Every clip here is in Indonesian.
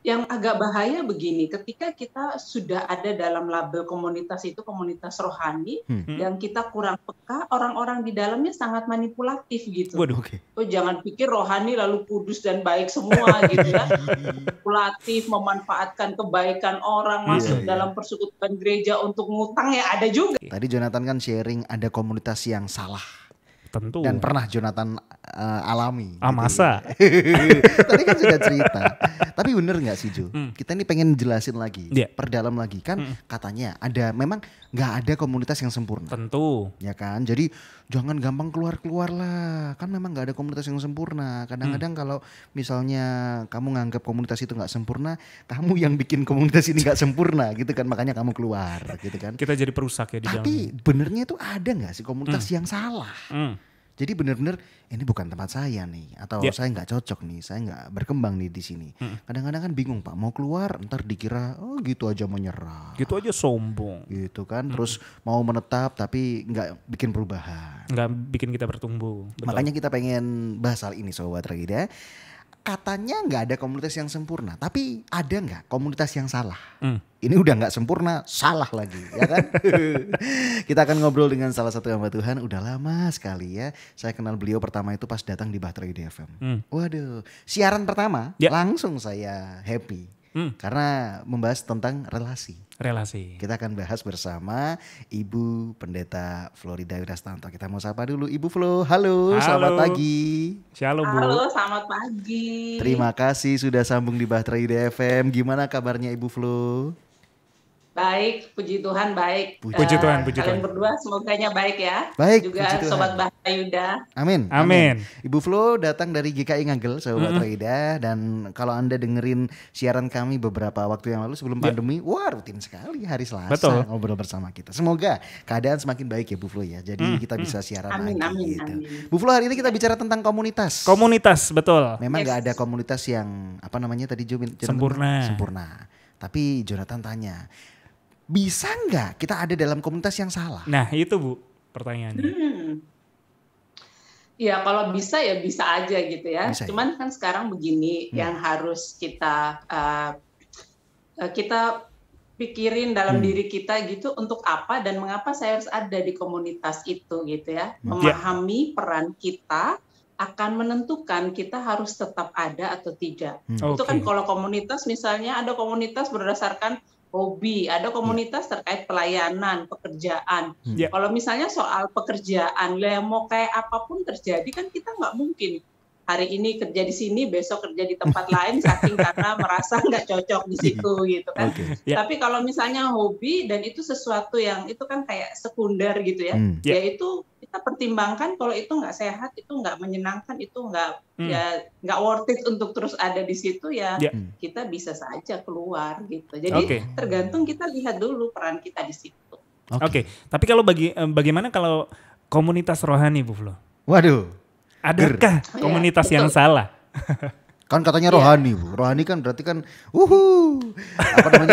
Yang agak bahaya begini, ketika kita sudah ada dalam label komunitas itu komunitas rohani, yang kita kurang peka, orang-orang di dalamnya sangat manipulatif gitu. Waduh. Oh, jangan pikir rohani lalu kudus dan baik semua gitu ya. Manipulatif, memanfaatkan kebaikan orang, masuk dalam persekutuan gereja untuk ngutang ya ada juga. Tadi Jonathan kan sharing ada komunitas yang salah. Tentu. Dan pernah Jonathan alami. Masa? Tadi kan sudah cerita. Tapi bener gak sih Jo? Kita ini pengen jelasin lagi, perdalam lagi. Kan katanya memang gak ada komunitas yang sempurna. Tentu. Ya kan? Jadi jangan gampang keluar-keluar lah. Kan memang gak ada komunitas yang sempurna. Kadang-kadang kalau misalnya kamu nganggap komunitas itu gak sempurna, kamu yang bikin komunitas ini gak sempurna gitu kan. Makanya kamu keluar gitu kan. Kita jadi perusak ya di dalamnya. Tapi benernya itu ada gak sih komunitas yang salah? Jadi benar-benar ini bukan tempat saya nih, atau saya nggak cocok nih, saya nggak berkembang nih di sini. Kadang-kadang kan bingung Pak, mau keluar ntar dikira oh gitu aja menyerah, gitu aja sombong, gitu kan. Terus mau menetap tapi nggak bikin perubahan, nggak bikin kita bertumbuh. Betul. Makanya kita pengen bahas hal ini Sobat Tragedi. Katanya nggak ada komunitas yang sempurna, tapi ada nggak komunitas yang salah? Ini udah nggak sempurna, salah lagi, ya kan? Kita akan ngobrol dengan salah satu hamba Tuhan, udah lama sekali ya. Saya kenal beliau pertama itu pas datang di Bahtera Ide FM. Waduh, siaran pertama langsung saya happy. Karena membahas tentang relasi. Kita akan bahas bersama Ibu Pendeta Florida Wirastanto. Kita mau sapa dulu Ibu Flo. Halo, selamat pagi. Shalom Bu. Halo, selamat pagi. Terima kasih sudah sambung di Bahtera Ide FM. Gimana kabarnya Ibu Flo? Baik, puji Tuhan baik. Puji Tuhan. Kalian berdua semoganya baik ya. Baik, juga Sobat Bahtera Yuda. Amin. Ibu Flo datang dari GKI Ngagel, Sobat Bahtera. Dan kalau Anda dengerin siaran kami beberapa waktu yang lalu sebelum pandemi, wah rutin sekali hari Selasa ngobrol bersama kita. Semoga keadaan semakin baik ya Bu Flo ya. Jadi kita bisa siaran lagi gitu. Bu Flo, hari ini kita bicara tentang komunitas. Komunitas, betul. Memang gak ada komunitas yang tadi sempurna. Tapi Jonathan tanya, bisa nggak kita ada dalam komunitas yang salah? Nah itu Bu pertanyaannya. Ya kalau bisa ya bisa aja gitu ya. Cuman kan sekarang begini yang harus kita pikirin dalam diri kita gitu, untuk apa dan mengapa saya harus ada di komunitas itu gitu ya. Memahami peran kita akan menentukan kita harus tetap ada atau tidak. Itu kan kalau komunitas misalnya ada komunitas berdasarkan hobi, ada komunitas terkait pelayanan, pekerjaan. Kalau misalnya soal pekerjaan, mau kayak apapun terjadi kan kita nggak mungkin hari ini kerja di sini, besok kerja di tempat lain saking karena merasa nggak cocok di situ gitu kan. Tapi kalau misalnya hobi dan itu sesuatu yang itu kan kayak sekunder gitu ya, ya itu kita pertimbangkan kalau itu nggak sehat, itu nggak menyenangkan, itu nggak worth it untuk terus ada di situ ya, kita bisa saja keluar gitu. Jadi tergantung kita lihat dulu peran kita di situ. Tapi kalau bagaimana kalau komunitas rohani Bu Flo? Waduh. Adakah komunitas yang salah? Kan katanya rohani Bu. Rohani kan berarti kan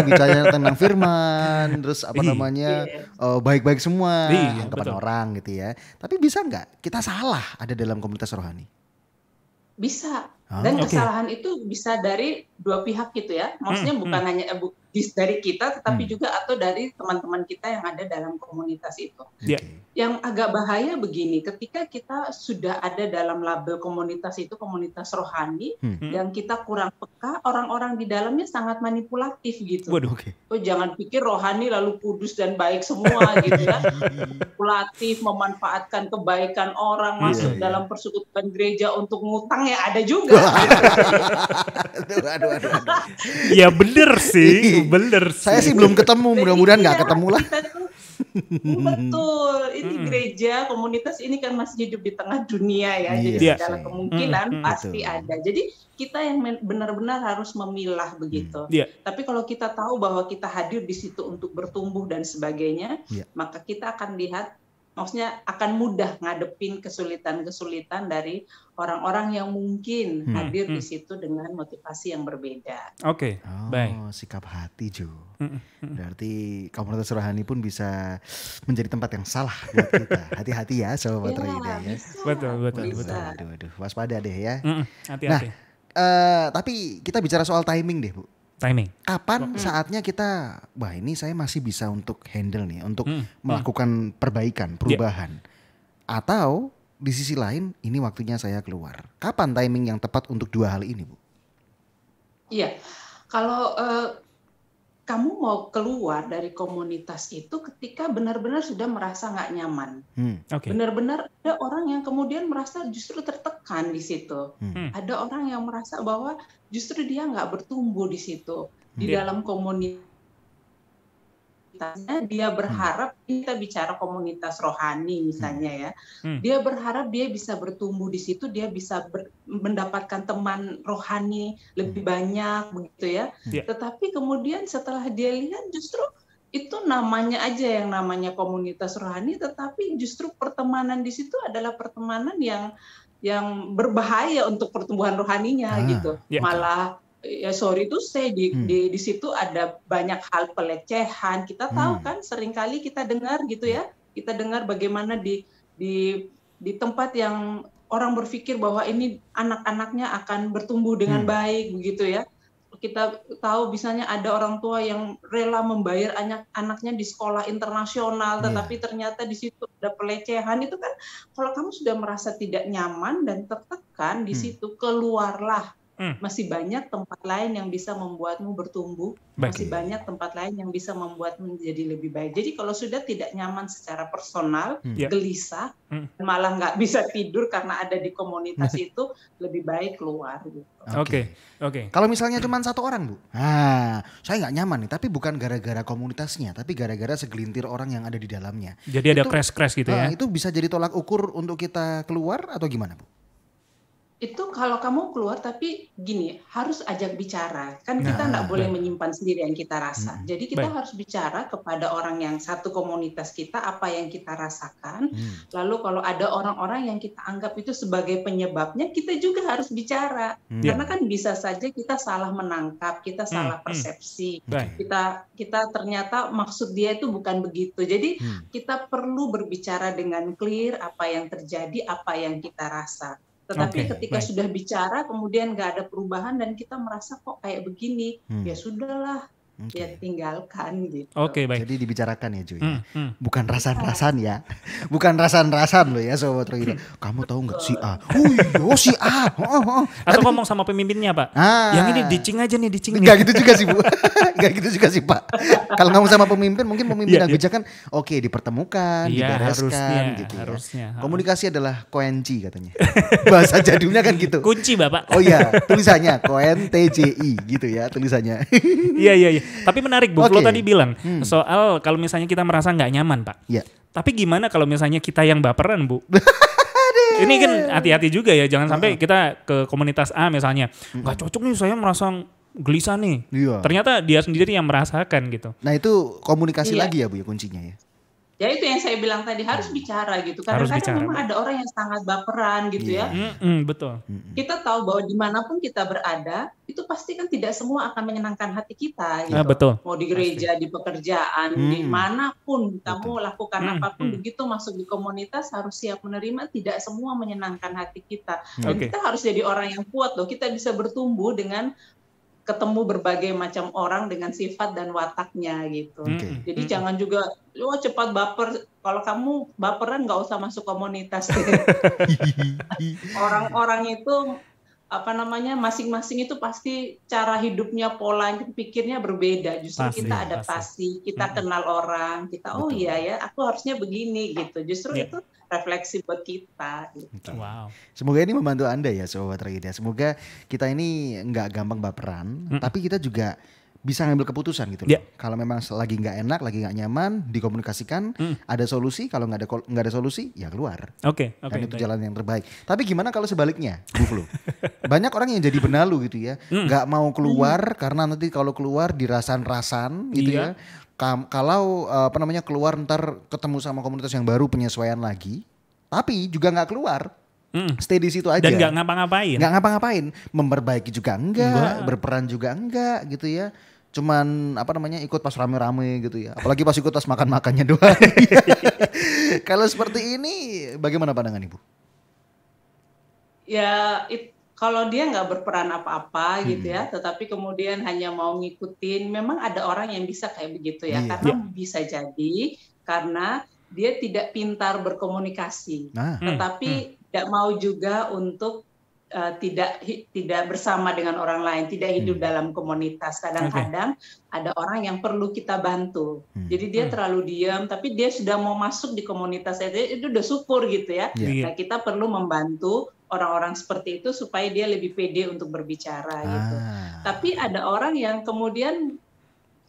bicara tentang firman, terus baik-baik semua kepada orang gitu ya. Tapi bisa nggak kita salah ada dalam komunitas rohani? Bisa. Dan kesalahan itu bisa dari dua pihak gitu ya. Maksudnya bukan hanya dari kita, tetapi juga atau dari teman-teman kita yang ada dalam komunitas itu. Yang agak bahaya begini, ketika kita sudah ada dalam label komunitas itu komunitas rohani, yang kita kurang peka, orang-orang di dalamnya sangat manipulatif gitu. Oh, jangan pikir rohani lalu kudus dan baik semua gitu ya. Manipulatif, memanfaatkan kebaikan orang, masuk dalam persekutuan gereja untuk ngutang ya ada juga. Aduh. Ya bener sih. Saya sih belum ketemu, mudah-mudahan nggak ketemu lah. Betul, ini gereja, komunitas ini kan masih hidup di tengah dunia ya, jadi segala kemungkinan pasti ada. Jadi kita yang benar-benar harus memilah begitu. Tapi kalau kita tahu bahwa kita hadir di situ untuk bertumbuh dan sebagainya, maka kita akan lihat, maksudnya akan mudah ngadepin kesulitan-kesulitan dari orang-orang yang mungkin hadir di situ dengan motivasi yang berbeda. Baik. Sikap hati Jo. Berarti komunitas rohani pun bisa menjadi tempat yang salah buat kita. Hati-hati ya Sobat Rida ya. Betul. Aduh, waspada deh ya. Hati-hati. Nah, tapi kita bicara soal timing deh Bu. Timing. Kapan saatnya kita, wah ini saya masih bisa untuk handle nih, untuk melakukan perbaikan, perubahan. Atau di sisi lain, ini waktunya saya keluar. Kapan timing yang tepat untuk dua hal ini, Bu? Iya, kalau kamu mau keluar dari komunitas itu ketika benar-benar sudah merasa nggak nyaman. Benar-benar ada orang yang kemudian merasa justru tertekan di situ. Ada orang yang merasa bahwa justru dia nggak bertumbuh di situ. Di dalam komunitasnya dia berharap, kita bicara komunitas rohani misalnya ya, dia berharap dia bisa bertumbuh di situ, dia bisa mendapatkan teman rohani lebih banyak begitu ya. Tetapi kemudian setelah dia lihat justru itu namanya aja yang namanya komunitas rohani, tetapi justru pertemanan di situ adalah pertemanan yang berbahaya untuk pertumbuhan rohaninya gitu. Malah ya sorry itu saya di situ ada banyak hal pelecehan. Kita tahu kan seringkali kita dengar gitu ya. Kita dengar bagaimana di tempat yang orang berpikir bahwa ini anak-anaknya akan bertumbuh dengan baik begitu ya. Kita tahu misalnya ada orang tua yang rela membayar anaknya di sekolah internasional, tetapi ternyata di situ ada pelecehan. Itu kan kalau kamu sudah merasa tidak nyaman dan tertekan di situ, keluarlah. Masih banyak tempat lain yang bisa membuatmu bertumbuh, masih banyak tempat lain yang bisa membuatmu menjadi lebih baik. Jadi kalau sudah tidak nyaman secara personal, gelisah, malah nggak bisa tidur karena ada di komunitas itu, lebih baik keluar. Gitu. Oke. Kalau misalnya cuma satu orang, Bu, saya nggak nyaman nih, tapi bukan gara-gara komunitasnya, tapi gara-gara segelintir orang yang ada di dalamnya. Jadi ada crash gitu ya? Itu bisa jadi tolak ukur untuk kita keluar atau gimana, Bu? Itu kalau kamu keluar, tapi gini, harus ajak bicara. Kan kita nggak boleh menyimpan sendiri yang kita rasa. Jadi kita harus bicara kepada orang yang satu komunitas kita, apa yang kita rasakan. Lalu kalau ada orang-orang yang kita anggap itu sebagai penyebabnya, kita juga harus bicara. Karena kan bisa saja kita salah menangkap, kita salah persepsi. Kita ternyata maksud dia itu bukan begitu. Jadi kita perlu berbicara dengan clear apa yang terjadi, apa yang kita rasa. Tetapi ketika sudah bicara kemudian nggak ada perubahan dan kita merasa kok kayak begini, ya sudahlah, ya tinggalkan gitu. Baik. Jadi dibicarakan ya Joy. Bukan rasan-rasan ya. Bukan rasan-rasan loh ya Sobat Rohida. Kamu tahu nggak si A? Si A. Atau ngomong sama pemimpinnya Pak. Yang ini dicing aja nih, dicing. Gak gitu juga sih Bu. Gak gitu juga sih Pak. Kalau ngomong sama pemimpin mungkin pemimpin yang bijak kan dipertemukan, dibereskan gitu harusnya. Komunikasi adalah koenci katanya. Bahasa jadulnya kan gitu. Kunci Bapak. Oh iya, tulisannya koen TJI gitu ya tulisannya. Iya. Tapi menarik Bu, Flo tadi bilang soal kalau misalnya kita merasa nggak nyaman Pak. Tapi gimana kalau misalnya kita yang baperan Bu? Ini kan hati-hati juga ya, jangan sampai kita ke komunitas A misalnya. Nggak cocok nih, saya merasa gelisah nih. Ternyata dia sendiri yang merasakan gitu. Nah itu komunikasi lagi ya Bu ya kuncinya ya. Ya itu yang saya bilang tadi, harus bicara gitu. Kadang-kadang memang ada orang yang sangat baperan gitu ya. Betul. Kita tahu bahwa dimanapun kita berada, itu pasti kan tidak semua akan menyenangkan hati kita gitu. Betul. Mau di gereja, di pekerjaan, dimanapun kamu lakukan apapun, begitu masuk di komunitas harus siap menerima, tidak semua menyenangkan hati kita. Dan kita harus jadi orang yang kuat loh, kita bisa bertumbuh dengan ketemu berbagai macam orang dengan sifat dan wataknya gitu. Jadi jangan juga cepat baper. Kalau kamu baperan nggak usah masuk komunitas. Orang-orang itu masing-masing itu pasti cara hidupnya, pola pikirnya berbeda. Justru kita adaptasi, kita kenal orang, kita iya ya, aku harusnya begini gitu. Justru itu refleksi buat kita. Gitu. Wow. Semoga ini membantu Anda ya Sobat Rohida. Semoga kita ini nggak gampang baperan, tapi kita juga bisa ngambil keputusan gitu loh. Kalau memang lagi nggak enak, lagi nggak nyaman, dikomunikasikan, ada solusi. Kalau nggak ada solusi, ya keluar. Dan itu jalan yang terbaik. Tapi gimana kalau sebaliknya, Bu Flo? Banyak orang yang jadi benalu gitu ya, nggak mau keluar karena nanti kalau keluar dirasan-rasan gitu ya. Kalau keluar ntar ketemu sama komunitas yang baru, penyesuaian lagi, tapi juga nggak keluar. Stay di situ aja. Dan nggak ngapa-ngapain. Memperbaiki juga enggak, berperan juga enggak gitu ya. Cuman ikut pas rame-rame gitu ya. Apalagi pas ikut pas makan-makannya doang. Kalau seperti ini bagaimana pandangan Ibu? Ya kalau dia nggak berperan apa-apa gitu ya, tetapi kemudian hanya mau ngikutin, memang ada orang yang bisa kayak begitu ya, karena bisa jadi karena dia tidak pintar berkomunikasi, tetapi tidak mau juga untuk tidak bersama dengan orang lain, tidak hidup dalam komunitas. Kadang-kadang ada orang yang perlu kita bantu. Jadi dia terlalu diam, tapi dia sudah mau masuk di komunitas itu udah syukur gitu ya. Nah, kita perlu membantu orang-orang seperti itu supaya dia lebih pede untuk berbicara gitu. Tapi ada orang yang kemudian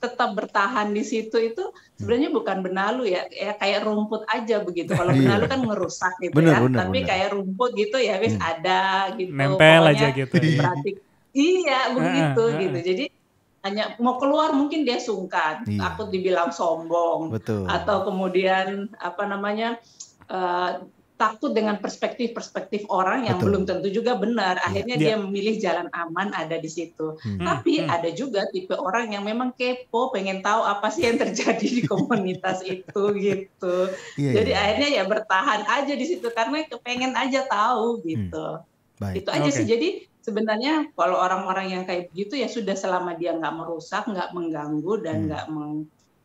tetap bertahan di situ itu sebenarnya bukan benalu ya kayak rumput aja begitu. Kalau benalu kan ngerusak gitu tapi kayak rumput gitu ya wis ada gitu. Nempel aja gitu. Berarti iya begitu gitu. Jadi hanya mau keluar mungkin dia sungkan, takut dibilang sombong. Atau kemudian takut dengan perspektif orang yang belum tentu juga benar. Akhirnya dia memilih jalan aman ada di situ. Tapi ada juga tipe orang yang memang kepo, pengen tahu apa sih yang terjadi di komunitas itu gitu. Jadi akhirnya ya bertahan aja di situ karena kepengen aja tahu gitu. Itu aja sih. Jadi sebenarnya kalau orang-orang yang kayak begitu ya sudah selama dia nggak merusak, nggak mengganggu dan nggak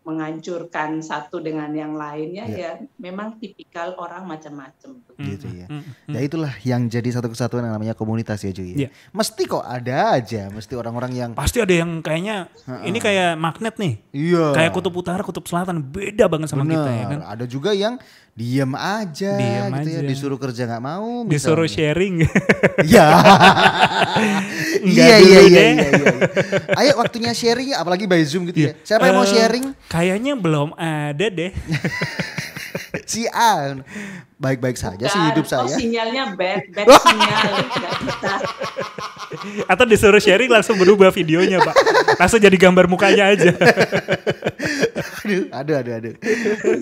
menghancurkan satu dengan yang lainnya ya memang tipikal orang macam-macam gitu ya. Ya itulah yang jadi satu kesatuan yang namanya komunitas ya Cuy. Mesti kok ada aja, mesti orang-orang yang pasti ada yang kayaknya ini kayak magnet nih. Kayak kutub utara, kutub selatan beda banget sama kita ya kan. Ada juga yang diem aja gitu ya, disuruh kerja nggak mau, disuruh sharing. Iya. Iya. Ayo waktunya sharing apalagi by Zoom gitu ya. Siapa yang mau sharing? Kayaknya belum ada deh. Si A baik-baik saja sih hidup saya. Sinyalnya bad sinyal. Atau disuruh sharing langsung berubah videonya Pak. Langsung jadi gambar mukanya aja. Aduh.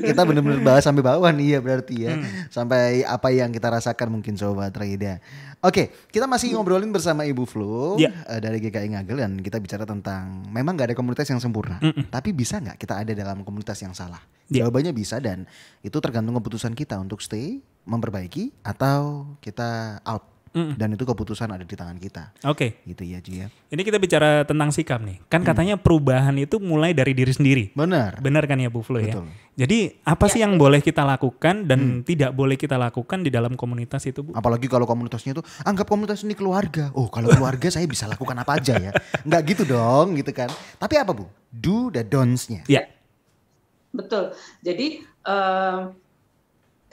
Kita benar-benar bahas sampai bawah nih ya berarti ya. Sampai apa yang kita rasakan mungkin Sobat Raida. Oke, kita masih ngobrolin bersama Ibu Flu dari GKI Ngagel dan kita bicara tentang memang gak ada komunitas yang sempurna. Tapi bisa gak kita ada dalam komunitas yang salah? Jawabannya bisa dan itu tergantung keputusan kita untuk stay, memperbaiki atau kita out. Dan itu keputusan ada di tangan kita. Gitu ya Ji ya. Ini kita bicara tentang sikap nih. Kan katanya perubahan itu mulai dari diri sendiri. Benar kan ya Bu Flu ya. Jadi apa sih yang boleh kita lakukan dan tidak boleh kita lakukan di dalam komunitas itu Bu? Apalagi kalau komunitasnya itu anggap komunitas ini keluarga. Oh kalau keluarga saya bisa lakukan apa aja ya. Enggak gitu dong gitu kan. Tapi apa Bu? Do the don'ts-nya. Betul. Jadi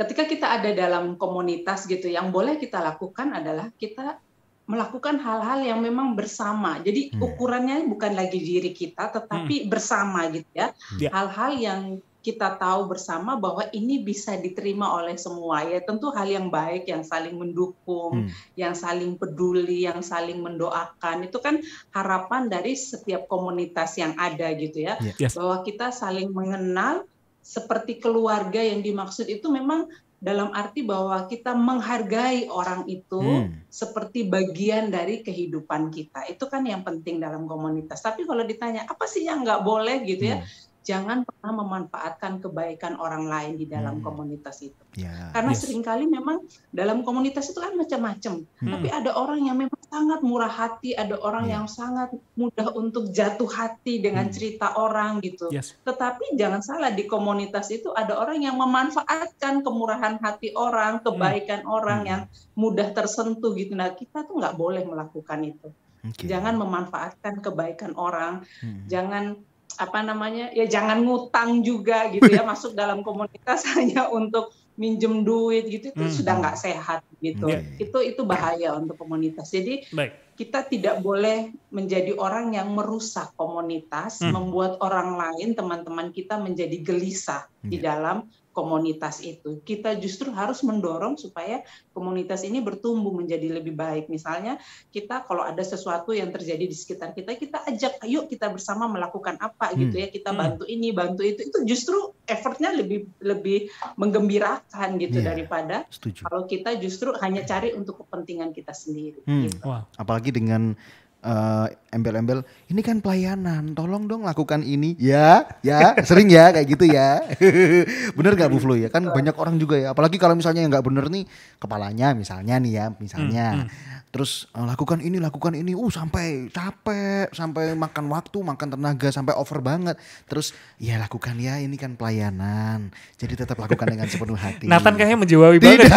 ketika kita ada dalam komunitas gitu, yang boleh kita lakukan adalah kita melakukan hal-hal yang memang bersama. Jadi ukurannya bukan lagi diri kita, tetapi bersama gitu ya. Hal-hal yang kita tahu bersama bahwa ini bisa diterima oleh semua ya. Tentu hal yang baik, yang saling mendukung, yang saling peduli, yang saling mendoakan. Itu kan harapan dari setiap komunitas yang ada gitu ya. Bahwa kita saling mengenal. Seperti keluarga yang dimaksud itu memang dalam arti bahwa kita menghargai orang itu seperti bagian dari kehidupan kita. Itu kan yang penting dalam komunitas. Tapi kalau ditanya apa sih yang nggak boleh gitu ya, jangan pernah memanfaatkan kebaikan orang lain di dalam komunitas itu. Karena seringkali memang dalam komunitas itu kan macam-macam. Tapi ada orang yang memang sangat murah hati, ada orang yang sangat mudah untuk jatuh hati dengan cerita orang gitu. Tetapi jangan salah, di komunitas itu ada orang yang memanfaatkan kemurahan hati orang, kebaikan orang yang mudah tersentuh gitu. Nah, kita tuh nggak boleh melakukan itu. Jangan memanfaatkan kebaikan orang, jangan jangan ngutang juga gitu ya, masuk dalam komunitas hanya untuk minjem duit gitu, itu sudah nggak sehat gitu. Itu bahaya untuk komunitas. Jadi kita tidak boleh menjadi orang yang merusak komunitas, membuat orang lain, teman-teman kita menjadi gelisah di dalam komunitas itu. Kita justru harus mendorong supaya komunitas ini bertumbuh menjadi lebih baik. Misalnya kita kalau ada sesuatu yang terjadi di sekitar kita, kita ajak, ayo kita bersama melakukan apa gitu ya, kita bantu ini, bantu itu justru effortnya lebih menggembirakan gitu daripada kalau kita justru hanya cari untuk kepentingan kita sendiri. Gitu. Apalagi dengan embel-embel, ini kan pelayanan, tolong dong lakukan ini. Ya, sering ya kayak gitu ya. Bener gak Bu Flo ya? Kan banyak orang juga ya, apalagi kalau misalnya yang gak bener nih, kepalanya misalnya nih ya, terus lakukan ini, sampai capek, sampai makan waktu, makan tenaga, sampai over banget. Terus ya lakukan ya, ini kan pelayanan, jadi tetap lakukan dengan sepenuh hati. Nathan kayaknya menjauhi banget.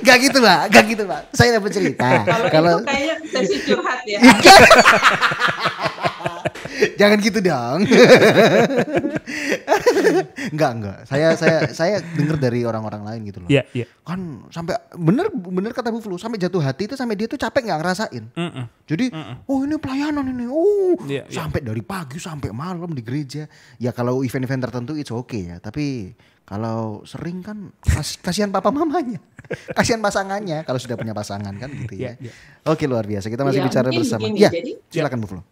Gak gitu Pak, saya dapat cerita. Kalau itu kayaknya sesi curhat ya. Jangan gitu dong. Enggak. Saya dengar dari orang-orang lain gitu loh. Iya. Kan sampai bener kata Bu Flo, sampai jatuh hati itu sampai dia tuh capek enggak ngerasain. Jadi, ini pelayanan ini. Sampai dari pagi sampai malam di gereja. Ya kalau event-event tertentu it's okay ya, tapi kalau sering kan kasihan papa mamanya. Kasihan pasangannya kalau sudah punya pasangan kan gitu ya. Oke, luar biasa. Kita masih bicara bersama. Begini, jadi, silakan Bu Flo.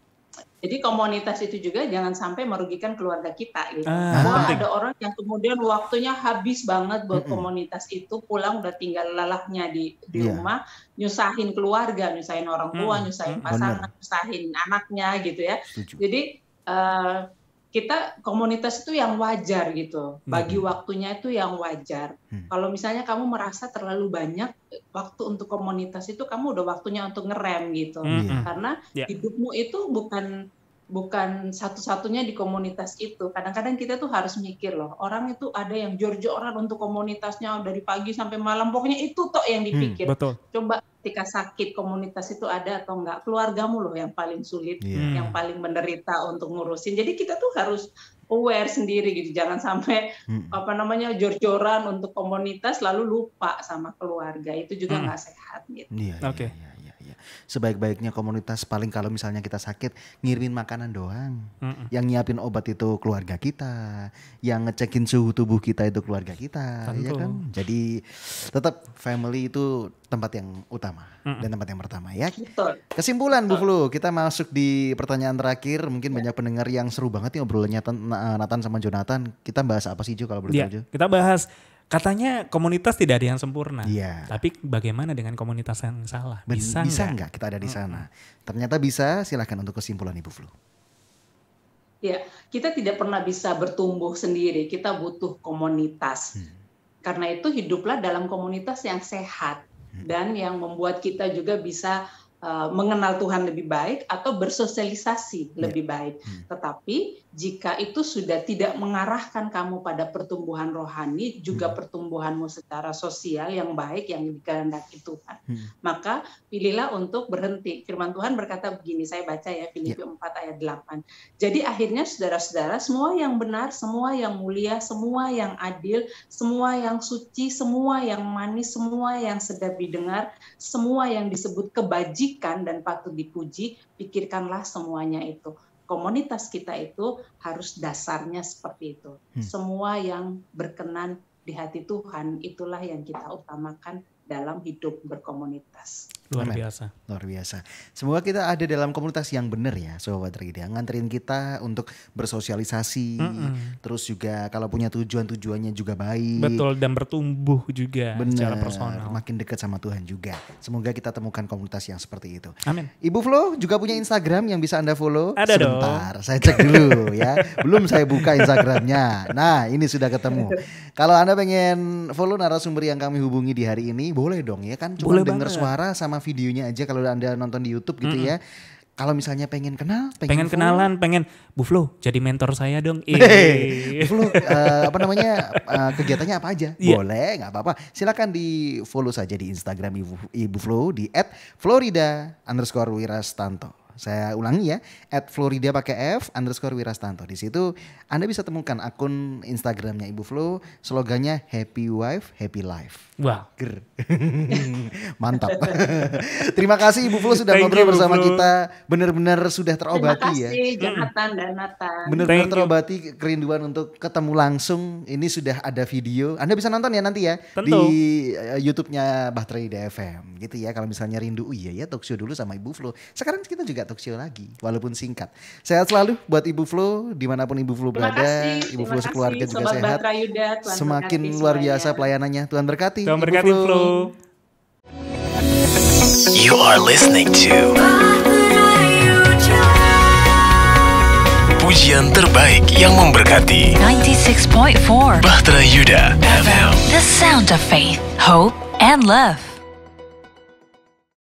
Jadi komunitas itu juga jangan sampai merugikan keluarga kita gitu. Ada orang yang kemudian waktunya habis banget buat komunitas itu, pulang udah tinggal lelahnya di rumah, nyusahin keluarga, nyusahin orang tua, nyusahin pasangan, nyusahin anaknya gitu ya. Setuju. Jadi kita komunitas itu yang wajar gitu, bagi waktunya itu yang wajar. Kalau misalnya kamu merasa terlalu banyak waktu untuk komunitas itu, kamu udah waktunya untuk ngerem gitu. Karena hidupmu itu bukan satu-satunya di komunitas itu. Kadang-kadang kita tuh harus mikir loh, orang itu ada yang jor-joran untuk komunitasnya dari pagi sampai malam, pokoknya itu toh yang dipikir. Betul. Coba ketika sakit komunitas itu ada atau enggak, keluargamu loh yang paling sulit, yang paling menderita untuk ngurusin. Jadi kita tuh harus aware sendiri gitu, jangan sampai jor-joran untuk komunitas lalu lupa sama keluarga, itu juga nggak sehat gitu. Oke. Sebaik-baiknya komunitas paling kalau misalnya kita sakit ngirimin makanan doang. Yang nyiapin obat itu keluarga kita, yang ngecekin suhu tubuh kita itu keluarga kita. Ya kan? Jadi tetap family itu tempat yang utama dan tempat yang pertama ya. Betul. Kesimpulan Bu Flo, kita masuk di pertanyaan terakhir. Mungkin banyak pendengar yang seru banget nih obrolannya Nathan sama Jonathan. Kita bahas apa sih Jo kalau boleh tahu Jo? Kita bahas, katanya komunitas tidak ada yang sempurna. Tapi bagaimana dengan komunitas yang salah? Bisa nggak kita ada di sana? Ternyata bisa. Silahkan untuk kesimpulan Ibu Flo. Ya, kita tidak pernah bisa bertumbuh sendiri. Kita butuh komunitas. Karena itu hiduplah dalam komunitas yang sehat dan yang membuat kita juga bisa mengenal Tuhan lebih baik atau bersosialisasi lebih baik. Tetapi jika itu sudah tidak mengarahkan kamu pada pertumbuhan rohani, juga pertumbuhanmu secara sosial yang baik, yang dikehendaki Tuhan, maka pilihlah untuk berhenti. Firman Tuhan berkata begini, saya baca ya, Filipi 4 ayat 8. Jadi akhirnya saudara-saudara, semua yang benar, semua yang mulia, semua yang adil, semua yang suci, semua yang manis, semua yang sedap didengar, semua yang disebut kebajikan dan patut dipuji, pikirkanlah semuanya itu. Komunitas kita itu harus dasarnya seperti itu. Semua yang berkenan di hati Tuhan, itulah yang kita utamakan dalam hidup berkomunitas. Luar biasa. Luar biasa. Semoga kita ada dalam komunitas yang benar ya Sobat Reida. Nganterin kita untuk bersosialisasi. Terus juga kalau punya tujuannya juga baik. Betul, dan bertumbuh juga secara personal. Makin dekat sama Tuhan juga. Semoga kita temukan komunitas yang seperti itu. Amin. Ibu Flo juga punya Instagram yang bisa Anda follow. Ada sebentar, saya cek dulu ya. Belum saya buka Instagramnya. Nah ini sudah ketemu. Kalau Anda pengen follow narasumber yang kami hubungi di hari ini, boleh dong ya kan. Cuma denger suara sama videonya aja kalau Anda nonton di YouTube gitu ya. Kalau misalnya pengen kenal, pengen kenalan, pengen Bu Flo jadi mentor saya dong. Bu Flo kegiatannya apa aja? Boleh, nggak apa-apa. Silakan di follow saja di Instagram Ibu Flo di @florida_wirastanto. Saya ulangi ya, @florida pakai F _wirastanto. Di situ Anda bisa temukan akun Instagramnya Ibu Flo, slogannya Happy Wife, Happy Life. Wow. Mantap. Terima kasih Ibu Flo sudah ngobrol bersama kita. Benar-benar sudah terobati ya. Terima kasih Jonathan dan Nathan. Benar-benar terobati kerinduan untuk ketemu langsung. Ini sudah ada video. Anda bisa nonton ya nanti ya. Tentu. Di YouTube-nya Bahtera FM gitu ya. Kalau misalnya rindu, ya talkshow dulu sama Ibu Flo. Sekarang kita juga talkshow lagi walaupun singkat. Sehat selalu buat Ibu Flo dimanapun Ibu Flo berada. Ibu Flo sekeluarga juga sehat. Semakin luar biasa pelayanannya. Tuhan berkati. Tuhan berkati Flo. You are listening to pujian terbaik yang memberkati. 96.4 Bahtera Yuda FM. The sound of faith, hope, and love.